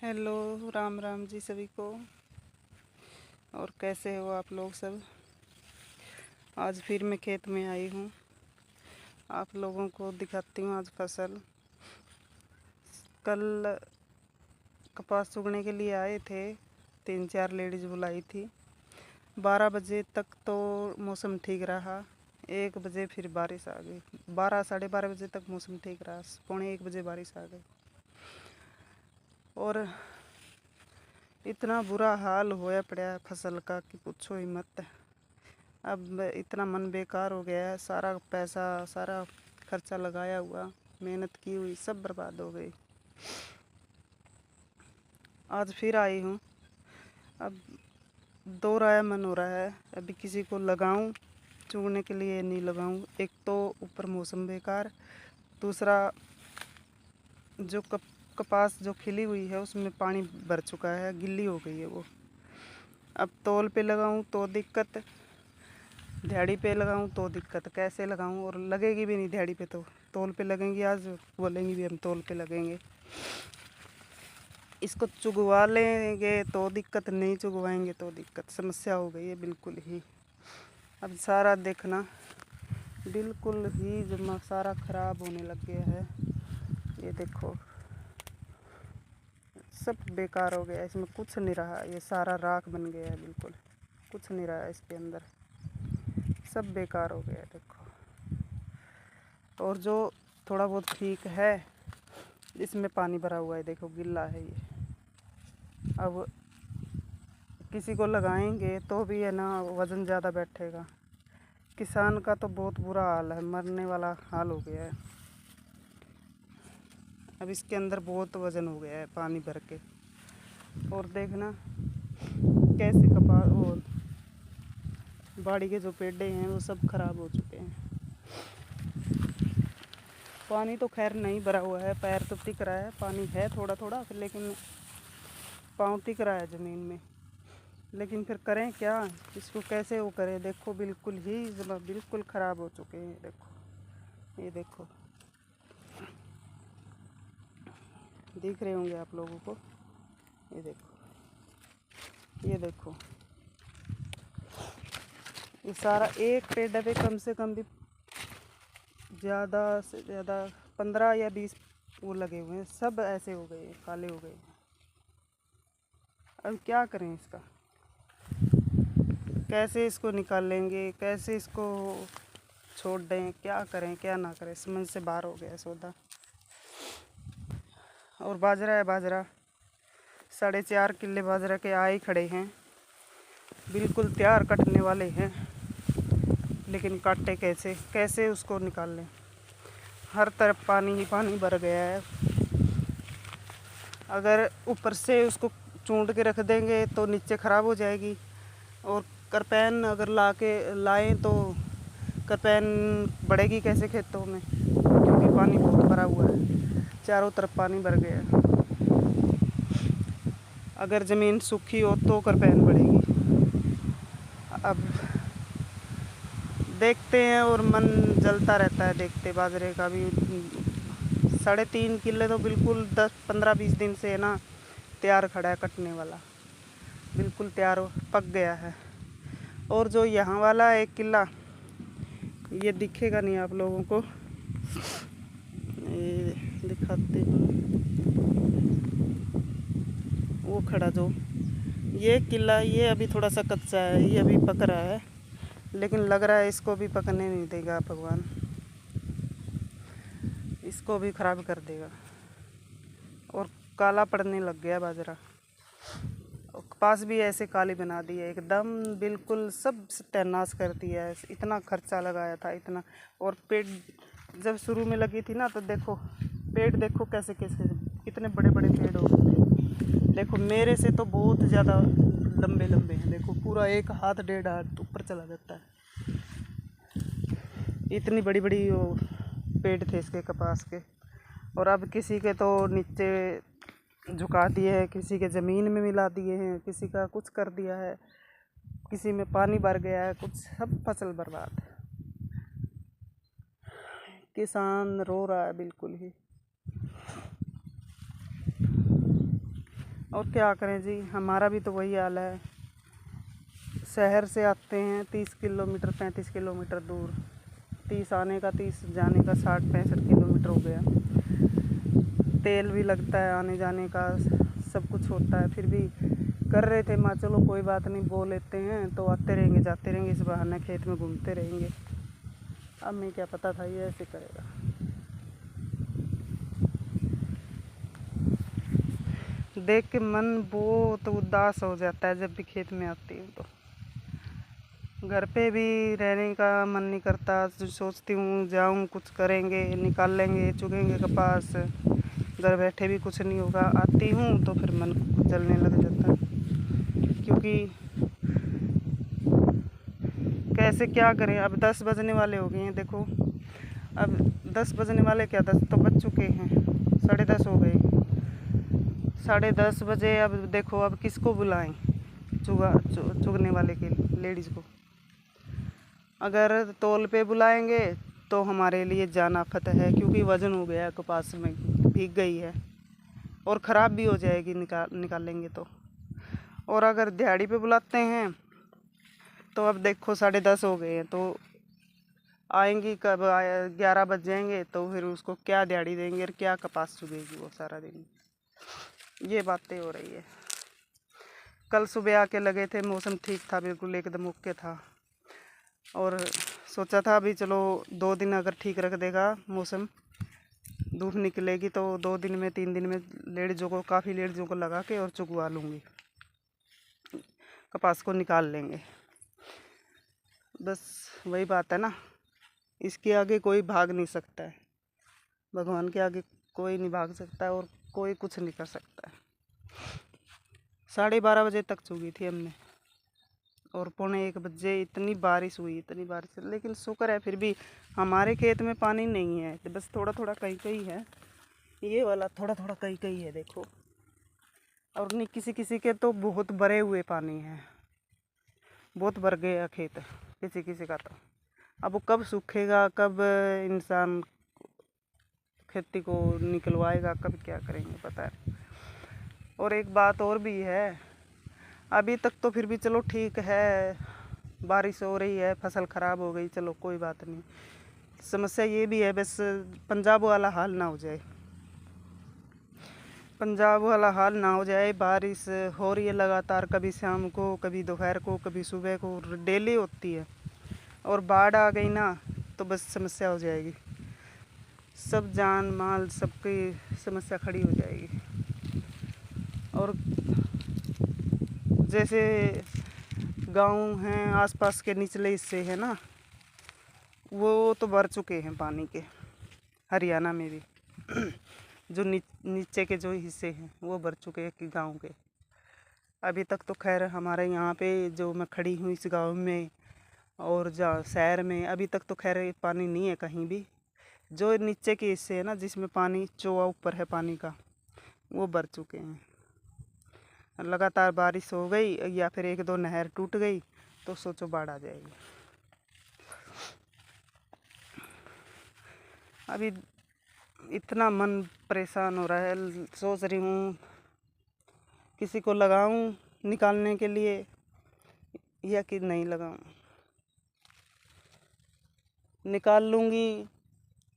Hello, Ram Ram ji सभी को। और कैसे हो आप लोग सब। आज फिर मैं खेत में आई हूँ, आप लोगों को दिखाती हूँ आज फसल। कल कपास चुगने के लिए आए थे, 3-4 लेडीज बुलाई थी। 12 बजे तक तो मौसम ठीक रहा, 1 बजे फिर बारिश आ गई। 12-12:30 बजे तक मौसम ठीक रहा, 1:45 बजे बारिश आ गई। और इतना बुरा हाल होया पड़ा फसल का कि पूछो ही मत। अब इतना मन बेकार हो गया है, सारा पैसा सारा खर्चा लगाया हुआ, मेहनत की हुई सब बर्बाद हो गई। आज फिर आई हूँ, अब दो राय मन हो रहा है, अभी किसी को लगाऊं चुगने के लिए नहीं लगाऊं। एक तो ऊपर मौसम बेकार, दूसरा जो कपास जो खिली हुई है उसमें पानी भर चुका है, गिल्ली हो गई है वो। अब तौल पे लगाऊं तो दिक्कत, दिहाड़ी पे लगाऊं तो दिक्कत, कैसे लगाऊं। और लगेगी भी नहीं दिहाड़ी पे, तो तौल पे लगेंगी, आज बोलेंगी भी हम तौल पे लगेंगे। इसको चुगवा लेंगे तो दिक्कत, नहीं चुगवाएंगे तो दिक्कत। समस्या हो गई है बिल्कुल ही। अब सारा देखना बिल्कुल ही जमा सारा ख़राब होने लग गया है। ये देखो सब बेकार हो गया, इसमें कुछ नहीं रहा, ये सारा राख बन गया है, बिल्कुल कुछ नहीं रहा इसके अंदर, सब बेकार हो गया है देखो। और जो थोड़ा बहुत ठीक है इसमें पानी भरा हुआ है, देखो गिल्ला है ये। अब किसी को लगाएंगे तो भी है ना, वज़न ज़्यादा बैठेगा। किसान का तो बहुत बुरा हाल है, मरने वाला हाल हो गया है। अब इसके अंदर बहुत वज़न हो गया है पानी भर के। और देखना कैसे कपास और बाड़ी के जो पेड़े हैं वो सब खराब हो चुके हैं। पानी तो खैर नहीं भरा हुआ है, पैर तो टिक रहा है, पानी है थोड़ा थोड़ा, लेकिन पाँव टिक रहा है ज़मीन में। लेकिन फिर करें क्या, इसको कैसे वो करें। देखो बिल्कुल ही बिल्कुल ख़राब हो चुके हैं। देखो ये देखो, दिख रहे होंगे आप लोगों को। ये देखो, ये देखो, ये सारा एक पेड़ पे कम से कम भी ज़्यादा से ज़्यादा 15 या 20 वो लगे हुए हैं, सब ऐसे हो गए, काले हो गए। अब क्या करें इसका, कैसे इसको निकालेंगे, कैसे इसको छोड़ दें, क्या करें क्या ना करें, समझ से बाहर हो गया सौदा। और बाजरा है, बाजरा 4.5 किले बाजरा के आए खड़े हैं, बिल्कुल तैयार कटने वाले हैं। लेकिन काटे कैसे, कैसे उसको निकाल लें। हर तरफ पानी ही पानी भर गया है। अगर ऊपर से उसको चूंड के रख देंगे तो नीचे ख़राब हो जाएगी। और करपैन अगर लाएं तो करपैन बढ़ेगी कैसे खेतों में, क्योंकि पानी बहुत भरा हुआ है, चारों तरफ पानी भर गया है। अगर ज़मीन सूखी हो तो करपैन बढ़ेगी। अब देखते हैं और मन जलता रहता है देखते। बाजरे का भी 3.5 किले तो बिल्कुल 10-15-20 दिन से है ना तैयार खड़ा है, कटने वाला, बिल्कुल तैयार पक गया है। और जो यहाँ वाला 1 किला, ये दिखेगा नहीं आप लोगों को, ये दिखाते हूँ। वो खड़ा जो ये किला, ये अभी थोड़ा सा कच्चा है, ये अभी पक रहा है, लेकिन लग रहा है इसको भी पकने नहीं देगा भगवान, इसको भी ख़राब कर देगा। और काला पड़ने लग गया बाजरा, कपास भी ऐसे काली बना दी है एकदम, बिल्कुल सब सत्यानाश कर दिया है। इतना खर्चा लगाया था इतना। और पेड़ जब शुरू में लगी थी ना, तो देखो पेड़ देखो कैसे कैसे कितने बड़े बड़े पेड़ हो गए थे। देखो मेरे से तो बहुत ज़्यादा लंबे लंबे हैं, देखो पूरा 1 हाथ 1.5 हाथ ऊपर चला जाता है, इतनी बड़ी बड़ी वो पेड़ थे इसके कपास के। और अब किसी के तो नीचे झुका दिए हैं, किसी के ज़मीन में मिला दिए हैं, किसी का कुछ कर दिया है, किसी में पानी भर गया है, कुछ सब फसल बर्बाद। किसान रो रहा है बिल्कुल ही। और क्या करें जी, हमारा भी तो वही हाल है। शहर से आते हैं 30 किलोमीटर 35 किलोमीटर दूर, 30 आने का 30 जाने का 60-65 किलोमीटर हो गया। तेल भी लगता है आने जाने का, सब कुछ होता है। फिर भी कर रहे थे, माँ चलो कोई बात नहीं, बो लेते हैं तो आते रहेंगे जाते रहेंगे, इस बहाने खेत में घूमते रहेंगे। अब मैं क्या पता था ये ऐसे करेगा। देख के मन बहुत उदास हो जाता है जब भी खेत में आती हूँ। तो घर पे भी रहने का मन नहीं करता, सोचती हूँ जाऊँ कुछ करेंगे, निकाल लेंगे, चुगेंगे कपास, घर बैठे भी कुछ नहीं होगा। आती हूँ तो फिर मन जलने लग जाता है, क्योंकि कैसे क्या करें। अब 10 बजने वाले हो गए हैं, देखो अब 10 बजने वाले, क्या 10 तो बज चुके हैं, 10:30 हो गए। 10:30 बजे अब देखो अब किसको बुलाएं, चुगने वाले के लेडीज़ को। अगर तौल पे बुलाएंगे तो हमारे लिए जान आफत है, क्योंकि वज़न हो गया कपास में, भीग गई है और ख़राब भी हो जाएगी निकालेंगे तो। और अगर दिहाड़ी पे बुलाते हैं तो अब देखो 10:30 हो गए हैं, तो आएंगी कब, 11 बज जाएंगे, तो फिर उसको क्या दिहाड़ी देंगे और क्या कपास चुगेगी वो सारा दिन। ये बातें हो रही है। कल सुबह आके लगे थे, मौसम ठीक था, बिल्कुल एकदम ओके था, और सोचा था अभी चलो 2 दिन अगर ठीक रख देगा मौसम, धूप निकलेगी तो 2 दिन में 3 दिन में लेडीज़ों को, काफ़ी लेडीज़ों को लगा के और चुगवा लूँगी, कपास को निकाल लेंगे। बस वही बात है ना, इसके आगे कोई भाग नहीं सकता है, भगवान के आगे कोई नहीं भाग सकता है और कोई कुछ नहीं कर सकता है। 12:30 बजे तक चुगी थी हमने, और 1:45 बजे इतनी बारिश हुई, इतनी बारिश। लेकिन शुक्र है फिर भी हमारे खेत में पानी नहीं है, बस थोड़ा थोड़ा कहीं कहीं है, ये वाला थोड़ा थोड़ा कहीं कहीं है देखो। और नहीं, किसी किसी के तो बहुत भरे हुए पानी है, बहुत भर गया खेत किसी किसी का। तो अब वो कब सूखेगा, कब इंसान खेती को निकलवाएगा, कब क्या करेंगे पता है। और एक बात और भी है, अभी तक तो फिर भी चलो ठीक है, बारिश हो रही है, फसल ख़राब हो गई, चलो कोई बात नहीं। समस्या ये भी है, बस पंजाब वाला हाल ना हो जाए, पंजाब वाला हाल ना हो जाए। बारिश हो रही है लगातार, कभी शाम को, कभी दोपहर को, कभी सुबह को, डेली होती है, और बाढ़ आ गई ना तो बस समस्या हो जाएगी, सब जान माल सबकी समस्या खड़ी हो जाएगी। और जैसे गांव हैं आसपास के निचले हिस्से हैं ना, वो तो भर चुके हैं पानी के, हरियाणा में भी जो नीचे के जो हिस्से हैं वो भर चुके हैं कि गांव के। अभी तक तो खैर हमारे यहाँ पे जो मैं खड़ी हूँ इस गांव में और जहाँ शहर में, अभी तक तो खैर पानी नहीं है कहीं भी। जो नीचे के हिस्से है ना, जिसमें पानी चौवा ऊपर है पानी का, वो भर चुके हैं। लगातार बारिश हो गई या फिर 1-2 नहर टूट गई तो सोचो बाढ़ आ जाएगी। अभी इतना मन परेशान हो रहा है, सोच रही हूँ किसी को लगाऊं निकालने के लिए या कि नहीं लगाऊं। निकाल लूँगी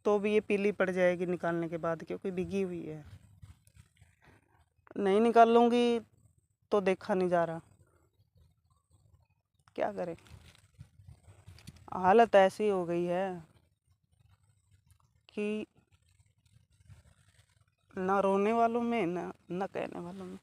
तो भी ये पीली पड़ जाएगी निकालने के बाद, क्योंकि भीगी हुई है। नहीं निकाल लूँगी तो देखा नहीं जा रहा, क्या करें। हालत ऐसी हो गई है कि ना रोने वालों में ना कहने वालों में।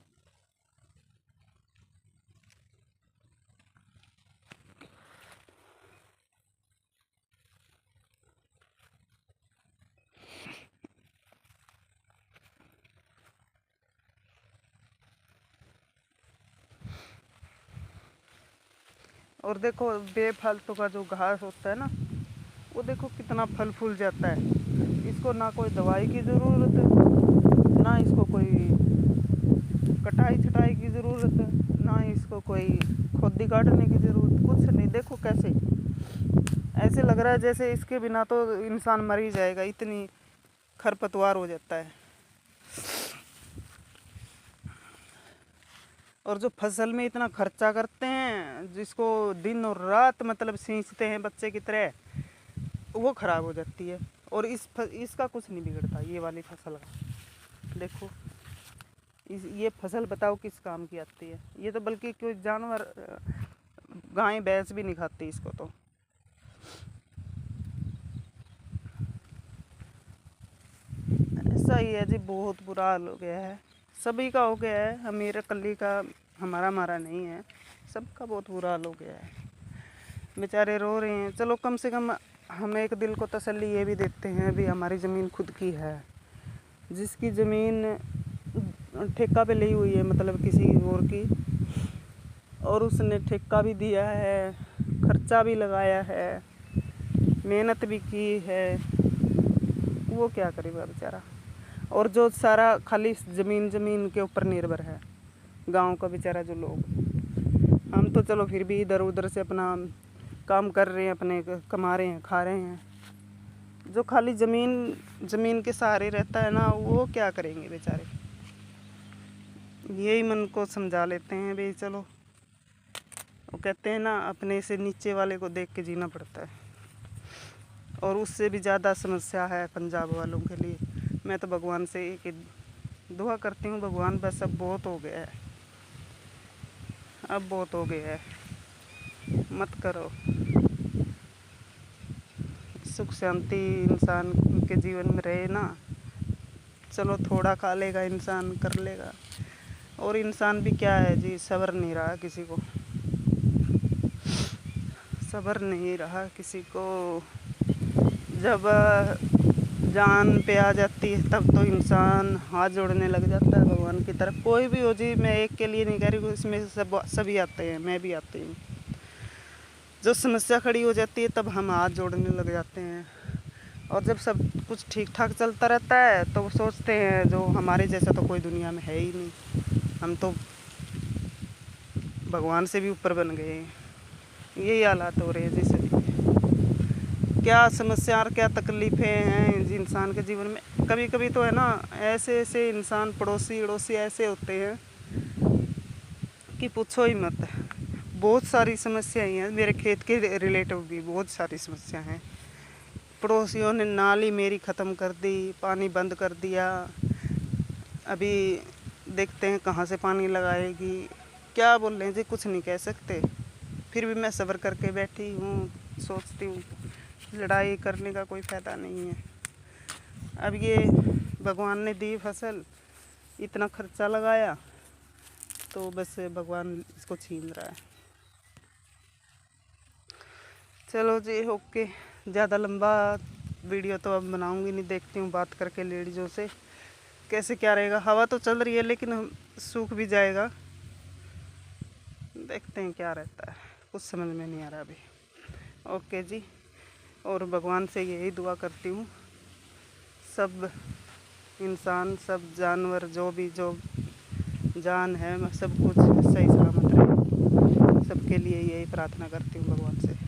और देखो बेफालतू का जो घास होता है ना, वो देखो कितना फल फूल जाता है। इसको ना कोई दवाई की ज़रूरत है, ना इसको कोई कटाई छटाई की ज़रूरत है, ना इसको कोई खोदी काटने की ज़रूरत, कुछ नहीं। देखो कैसे, ऐसे लग रहा है जैसे इसके बिना तो इंसान मर ही जाएगा, इतनी खरपतवार हो जाता है। और जो फसल में इतना खर्चा करते हैं, जिसको दिन और रात मतलब सींचते हैं बच्चे की तरह, वो ख़राब हो जाती है। और इसका कुछ नहीं बिगड़ता, ये वाली फसल का। देखो ये फसल बताओ किस काम की आती है। ये तो बल्कि कोई जानवर, गाय भैंस भी नहीं खाती इसको तो। ऐसा ही है जी, बहुत बुरा हाल हो गया है, सभी का हो गया है, अमीर कली का हमारा मारा नहीं है, सबका बहुत बुरा हाल हो गया है। बेचारे रो रहे हैं। चलो कम से कम हम एक दिल को तसल्ली ये भी देते हैं भी हमारी ज़मीन खुद की है। जिसकी ज़मीन ठेका पे ली हुई है, मतलब किसी और की, और उसने ठेका भी दिया है, खर्चा भी लगाया है, मेहनत भी की है, वो क्या करेगा बेचारा। और जो सारा खाली ज़मीन के ऊपर निर्भर है, गांव का बेचारा जो लोग, हम तो चलो फिर भी इधर उधर से अपना काम कर रहे हैं, अपने कमा रहे हैं, खा रहे हैं। जो खाली ज़मीन के सहारे रहता है ना, वो क्या करेंगे बेचारे। यही मन को समझा लेते हैं भाई चलो। वो कहते हैं ना, अपने से नीचे वाले को देख के जीना पड़ता है। और उससे भी ज़्यादा समस्या है पंजाब वालों के लिए। मैं तो भगवान से एक दुआ करती हूँ, भगवान बस अब बहुत हो गया है, अब बहुत हो गया है, मत करो। सुख शांति इंसान के जीवन में रहे ना। चलो थोड़ा खा लेगा इंसान, कर लेगा। और इंसान भी क्या है जी, सब्र नहीं रहा किसी को, सब्र नहीं रहा किसी को। जब जान पे आ जाती है तब तो इंसान हाथ जोड़ने लग जाता है भगवान की तरफ। कोई भी हो जी, मैं एक के लिए नहीं कह रही हूँ, इसमें सभी आते हैं, मैं भी आती हूँ। जब समस्या खड़ी हो जाती है तब हम हाथ जोड़ने लग जाते हैं। और जब सब कुछ ठीक ठाक चलता रहता है तो सोचते हैं जो हमारे जैसा तो कोई दुनिया में है ही नहीं, हम तो भगवान से भी ऊपर बन गए हैं। यही हालात हो रहे हैं जी सभी। क्या समस्या और क्या तकलीफ़ें हैं इंसान के जीवन में। कभी कभी तो है ना, ऐसे ऐसे इंसान पड़ोसी अड़ोसी ऐसे होते हैं कि पूछो ही मत। बहुत सारी समस्याएं हैं, मेरे खेत के रिलेटिव भी बहुत सारी समस्या हैं। पड़ोसियों ने नाली मेरी ख़त्म कर दी, पानी बंद कर दिया, अभी देखते हैं कहाँ से पानी लगाएगी। क्या बोल रहे हैं जी, कुछ नहीं कह सकते। फिर भी मैं सब्र करके बैठी हूँ, सोचती हूँ लड़ाई करने का कोई फ़ायदा नहीं है। अब ये भगवान ने दी फसल, इतना खर्चा लगाया, तो बस भगवान इसको छीन रहा है। चलो जी ओके, ज़्यादा लंबा वीडियो तो अब बनाऊंगी नहीं, देखती हूँ बात करके लेडीज़ों से कैसे क्या रहेगा। हवा तो चल रही है लेकिन सूख भी जाएगा, देखते हैं क्या रहता है, कुछ समझ में नहीं आ रहा अभी। ओके जी, और भगवान से यही दुआ करती हूँ सब इंसान, सब जानवर, जो जान है, सब कुछ सही सलामत रहे। सबके लिए यही प्रार्थना करती हूँ भगवान से।